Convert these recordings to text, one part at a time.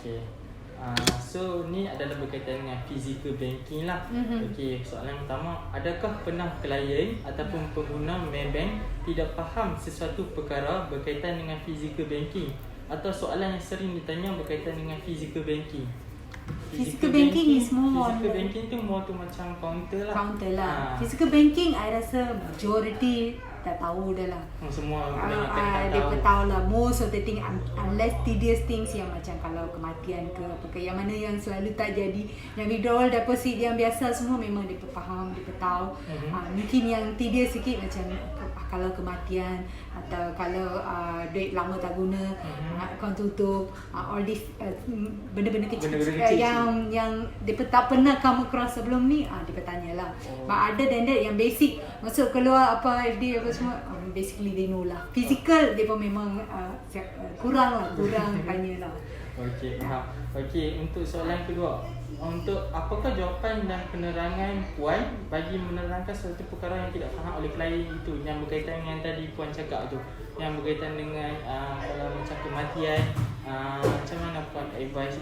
Okay. So ni adalah berkaitan dengan physical banking lah. Okay, soalan pertama, adakah pernah klien ataupun pengguna Maybank tidak faham sesuatu perkara berkaitan dengan physical banking, atau soalan yang sering ditanya berkaitan dengan physical banking? Physical banking is more Physical banking tu more tu macam counter lah. Counter lah. Physical banking I rasa majority dah tahu dah lah. Semua dia tahu lah. Most of the thing, unless tedious things yang macam kalau kematian ke apa ke, yang mana yang selalu tak jadi, yang withdrawal deposit yang biasa semua memang dia faham, dia tahu. Mungkin yang tedious sikit macam kalau kematian atau kalau duit lama tak guna, akaun tutup, all this benda-benda kecil, yang dia tak pernah come across sebelum ni, dia bertanya lah. But other than that, yang basic masuk keluar apa FD apa semua, basically they know lah. Physical dia pun memang kurang tanya lah. Okey, faham. Okey, untuk soalan kedua, untuk apakah jawapan dan penerangan Puan bagi menerangkan suatu perkara yang tidak faham oleh klien itu, yang berkaitan dengan tadi Puan cakap tu, yang berkaitan dengan kalau macam kematian, macam mana Puan advise?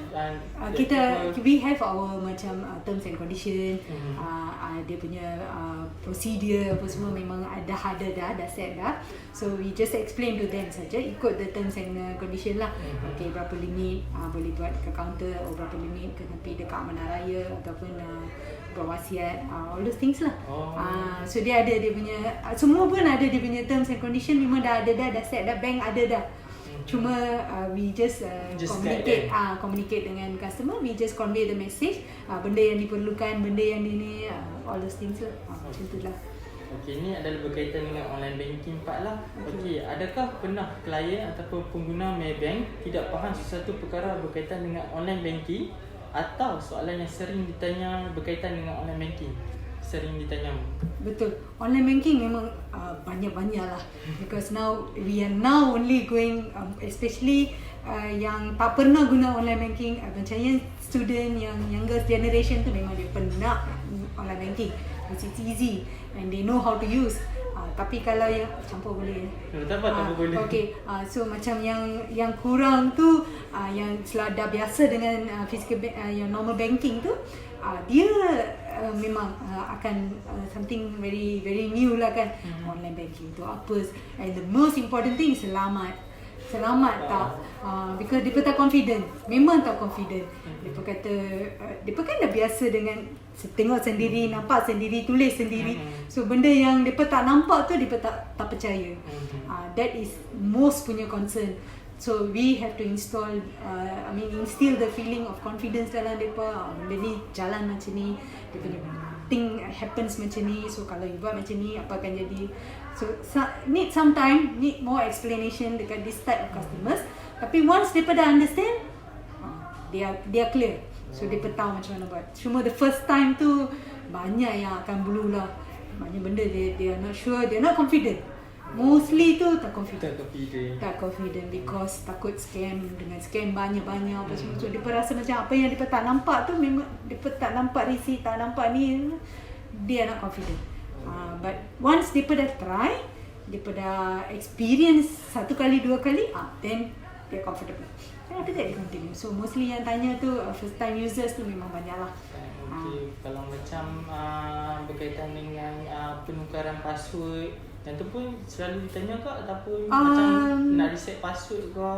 We have our macam terms and condition, dia punya procedure apa semua memang dah set dah. So we just explain to them saja, ikut the terms and condition lah. Okay, berapa limit boleh buat ke counter, berapa limit kena pergi dekat mana raya ataupun berwasiat, all those things lah. So dia ada dia punya, semua pun ada dia punya terms and condition, memang dah ada dah set dah, bank ada dah. Cuma we just communicate dengan customer, we just convey the message, benda yang diperlukan, benda yang ini, all those things lah. Macam tu lah. Okey, ni adalah berkaitan dengan online banking part lah. Okey, adakah pernah klien ataupun pengguna Maybank tidak faham sesuatu perkara berkaitan dengan online banking, atau soalan yang sering ditanya berkaitan dengan online banking? Sering ditanya. Betul. Online banking memang banyak-banyak lah. Because we are only going, especially yang tak pernah guna online banking, macam yang student, yang younger generation tu memang dia pernah online banking. It's easy and they know how to use. Tapi kalau yang campur boleh. Tak apa, boleh. Okay. So macam yang kurang tu, yang dah biasa dengan physical yang normal banking tu, dia memang akan something very very new lah kan. Online banking tu apa, and the most important thing is selamat tak, because dia tak confident, memang tak confident. Dia kata dia kan dah biasa dengan tengok sendiri, nampak sendiri, tulis sendiri. So benda yang dia tak nampak tu dia tak percaya. That is most punya concern. So we have to instill the feeling of confidence dalam mereka. Benda ni jalan macam ni, dia punya thing happens macam ni. So kalau you buat macam ni, apa akan jadi? So need more explanation dekat this type of customers. Tapi once mereka dah understand, they are clear. So mereka tahu macam mana buat. Cuma the first time tu banyak yang akan blue lah. Banyak benda they are not sure, they are not confident. Mostly tu tak confident because takut scam, dengan scam banyak-banyak apa semua. So dia rasa macam apa yang dia tak nampak tu, memang dia tak nampak receipt, tak nampak ni, dia not confident. But once dia dah try, dia dah experience 1 kali 2 kali, then dia comfortable. And after that dia continue. So mostly yang tanya tu first time users tu memang banyak lah. Okay. Kalau macam berkaitan dengan penukaran password, yang tu pun selalu ditanya ke, ataupun macam nak reset password ke?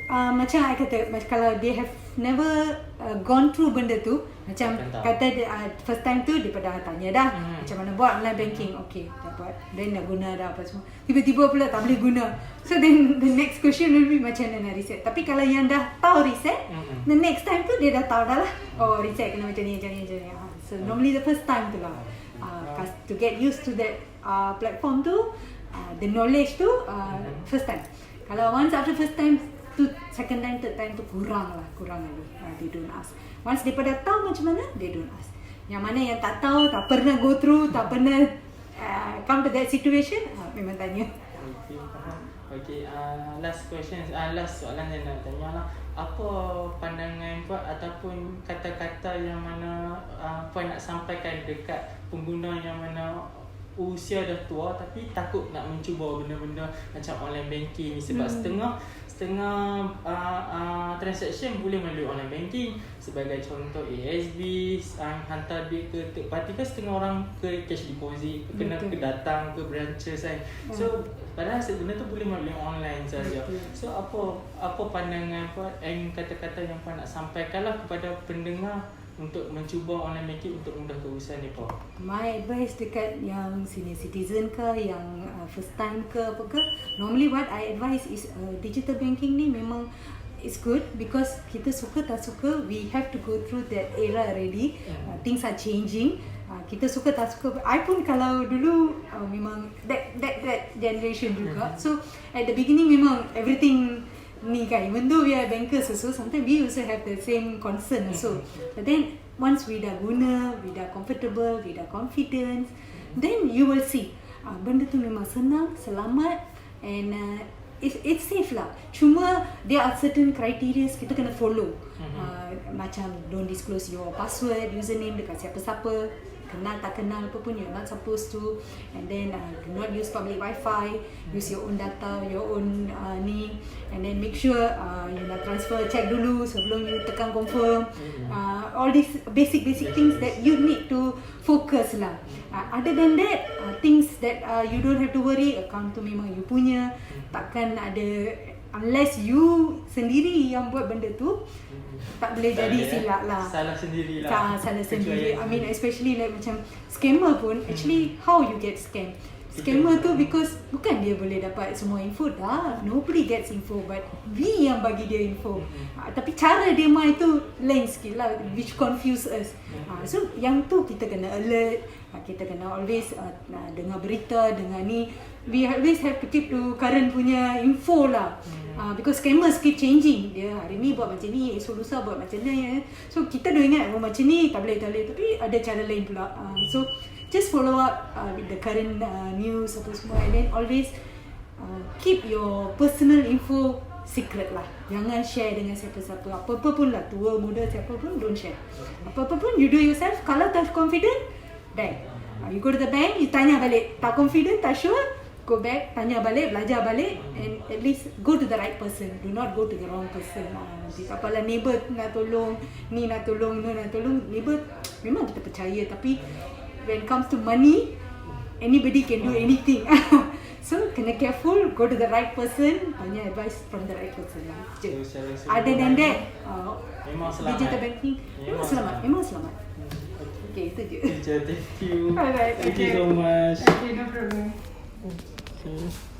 Macam I kata, kalau they have never gone through benda tu, macam kata first time tu dia dah tanya dah macam mana buat online banking. Okay, dah buat, then dah guna dah apa semua, tiba-tiba pula tak boleh guna. So then the next question will be macam mana nak reset. Tapi kalau yang dah tahu reset, the next time tu dia dah tahu dah lah, reset kena macam ni. So normally the first time tu lah, to get used to that platform tu, the knowledge tu, first time. Kalau once after first time tu, second time, third time tu kurang lagi. They don't ask. Once dia dah tahu macam mana, they don't ask. Yang mana yang tak tahu, tak pernah go through, tak pernah come to that situation, memang tanya. Okay, last question, last soalan yang nak tanya lah. Apa pandangan Puan ataupun kata-kata yang mana Puan nak sampaikan dekat pengguna yang mana usia dah tua tapi takut nak mencuba benda-benda macam online banking, sebab setengah setengah transaction boleh melalui online banking. Sebagai contoh ASB, hantar duit ke third party kan, setengah orang ke cash deposit, kena ke datang ke branches kan. So padahal sebenarnya tu boleh melalui online saja. So apa pandangan Puan and kata-kata yang Puan nak sampaikanlah kepada pendengar untuk mencuba online banking untuk mudahkan urusan ni, Pak? My advice dekat yang senior citizen ke, yang first time ke apa ke, normally what I advise is digital banking ni memang it's good because kita suka tak suka, we have to go through that era already. Things are changing. Kita suka tak suka. I pun kalau dulu memang that generation juga. So at the beginning memang everything ni kan, even though we are bankers also, sometimes we also have the same concern also. But then once we dah guna, we dah comfortable, we dah confidence, then you will see benda tu memang senang, selamat, and it's safe lah. Cuma there are certain criteria kita kena follow. Macam don't disclose your password, username dekat siapa-siapa, kenal tak kenal apa pun, you're not supposed to. And then do not use public wifi, use your own data, your own ni. And then make sure you nak transfer, check dulu sebelum you tekan confirm. All these basic things that you need to focus lah. Other than that, things that you don't have to worry, account tu memang you punya. Takkan ada, unless you sendiri yang buat benda tu, tak boleh jadi silap lah. Salah sendiri lah. Salah sendiri. I mean especially like macam scammer pun, actually how you get scam? Scammer tu because bukan dia boleh dapat semua info dah. Nobody gets info, but we yang bagi dia info. Tapi cara dia main tu lain sikit lah, which confuse us. So yang tu kita kena alert. Kita kena always dengar berita, dengar ni. We always have to keep to current punya info lah. Because scammers keep changing. Dia hari ni buat macam ni, esok lusa buat macam ni. So kita dah ingat macam ni tak boleh. Tapi ada cara lain pula. So just follow up with the current news apa semua. And then always keep your personal info secret lah. Jangan share dengan siapa-siapa. Apa-apa pun lah, tua, muda, siapa pun, don't share. Apa-apa pun you do yourself. Kalau tak confident, bank. You go to the bank, you tanya balik. Tak confident, tak sure, go back, tanya balik, belajar balik, and at least go to the right person. Do not go to the wrong person. Nanti apalah neighbor nak tolong, ni nak tolong, ni nak tolong. Neighbor memang kita percaya, tapi when it comes to money, anybody can do anything. So kena careful, go to the right person, tanya advice from the right person lah. Other than that, digital banking memang selamat. Okay, itu je. Thank you. Alright, Thank you so much. Okay, no problem. Okay.